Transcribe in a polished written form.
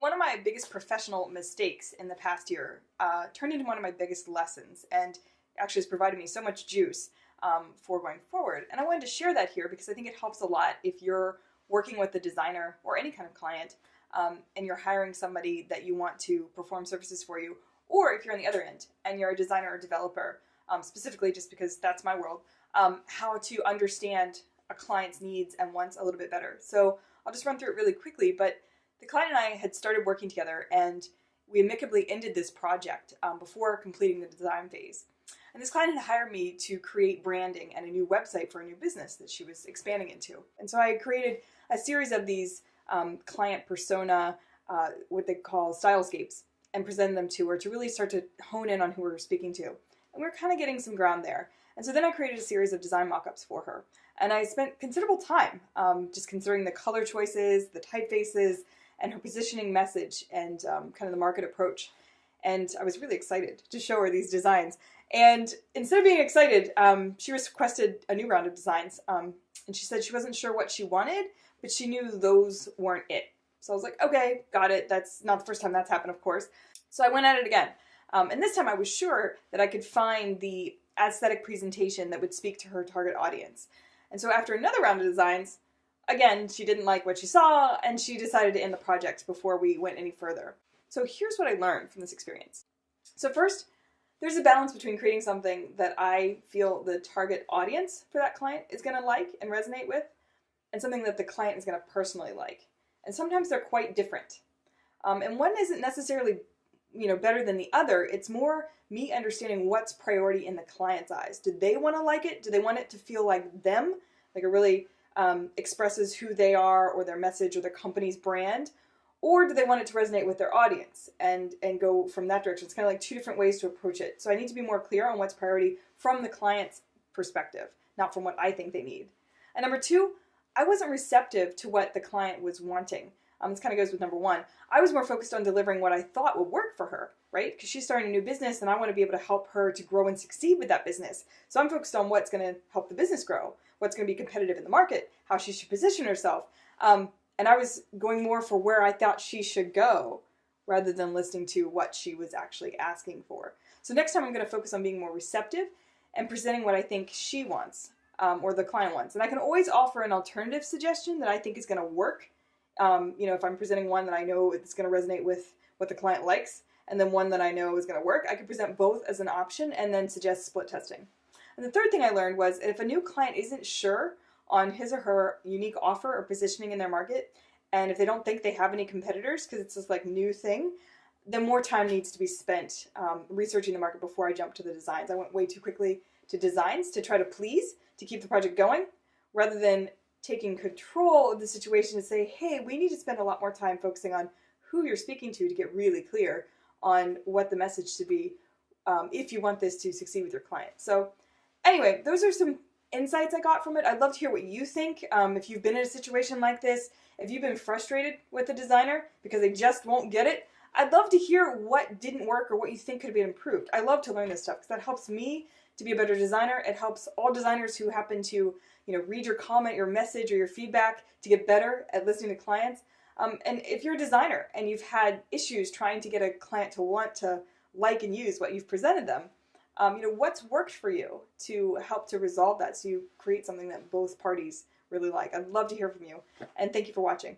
One of my biggest professional mistakes in the past year turned into one of my biggest lessons, and actually has provided me so much juice for going forward. And I wanted to share that here because I think it helps a lot if you're working with a designer or any kind of client and you're hiring somebody that you want to perform services for you, or if you're on the other end and you're a designer or developer, specifically just because that's my world, how to understand a client's needs and wants a little bit better. So I'll just run through it really quickly, but the client and I had started working together and we amicably ended this project before completing the design phase. And this client had hired me to create branding and a new website for a new business that she was expanding into. And so I created a series of these client persona, what they call stylescapes, and presented them to her to really start to hone in on who we were speaking to. And we were kind of getting some ground there. And so then I created a series of design mock-ups for her. And I spent considerable time just considering the color choices, the typefaces, and her positioning message and kind of the market approach. And I was really excited to show her these designs. And instead of being excited, she requested a new round of designs. And she said she wasn't sure what she wanted, but she knew those weren't it. So I was like, okay, got it. That's not the first time that's happened, of course. So I went at it again. And this time I was sure that I could find the aesthetic presentation that would speak to her target audience. And so after another round of designs, again, she didn't like what she saw, and she decided to end the project before we went any further. So here's what I learned from this experience. So first, there's a balance between creating something that I feel the target audience for that client is going to like and resonate with, and something that the client is going to personally like. And sometimes they're quite different. And one isn't necessarily better than the other. It's more me understanding what's priority in the client's eyes. Do they want to like it? Do they want it to feel like them? Like it really expresses who they are or their message or their company's brand? Or do they want it to resonate with their audience and go from that direction? It's kind of like two different ways to approach it. So I need to be more clear on what's priority from the client's perspective, not from what I think they need. And number two, I wasn't receptive to what the client was wanting. This kind of goes with number one. I was more focused on delivering what I thought would work for her, right? Because she's starting a new business and I want to be able to help her to grow and succeed with that business. So I'm focused on what's going to help the business grow, what's going to be competitive in the market, how she should position herself. And I was going more for where I thought she should go rather than listening to what she was actually asking for. So next time I'm going to focus on being more receptive and presenting what I think she wants or the client wants. And I can always offer an alternative suggestion that I think is going to work. If I'm presenting one that I know it's going to resonate with what the client likes, and then one that I know is going to work, I could present both as an option and then suggest split testing. And the third thing I learned was if a new client isn't sure on his or her unique offer or positioning in their market, and if they don't think they have any competitors because it's this like new thing, then more time needs to be spent researching the market before I jump to the designs. I went way too quickly to designs to try to please, to keep the project going, rather than taking control of the situation to say, hey, we need to spend a lot more time focusing on who you're speaking to get really clear on what the message should be if you want this to succeed with your client. So anyway, those are some insights I got from it. I'd love to hear what you think. If you've been in a situation like this, if you've been frustrated with a designer because they just won't get it, I'd love to hear what didn't work or what you think could have been improved. I love to learn this stuff because that helps me to be a better designer. It helps all designers who happen to read your comment, your message, or your feedback to get better at listening to clients. And if you're a designer and you've had issues trying to get a client to want to like and use what you've presented them, what's worked for you to help to resolve that so you create something that both parties really like. I'd love to hear from you, and thank you for watching.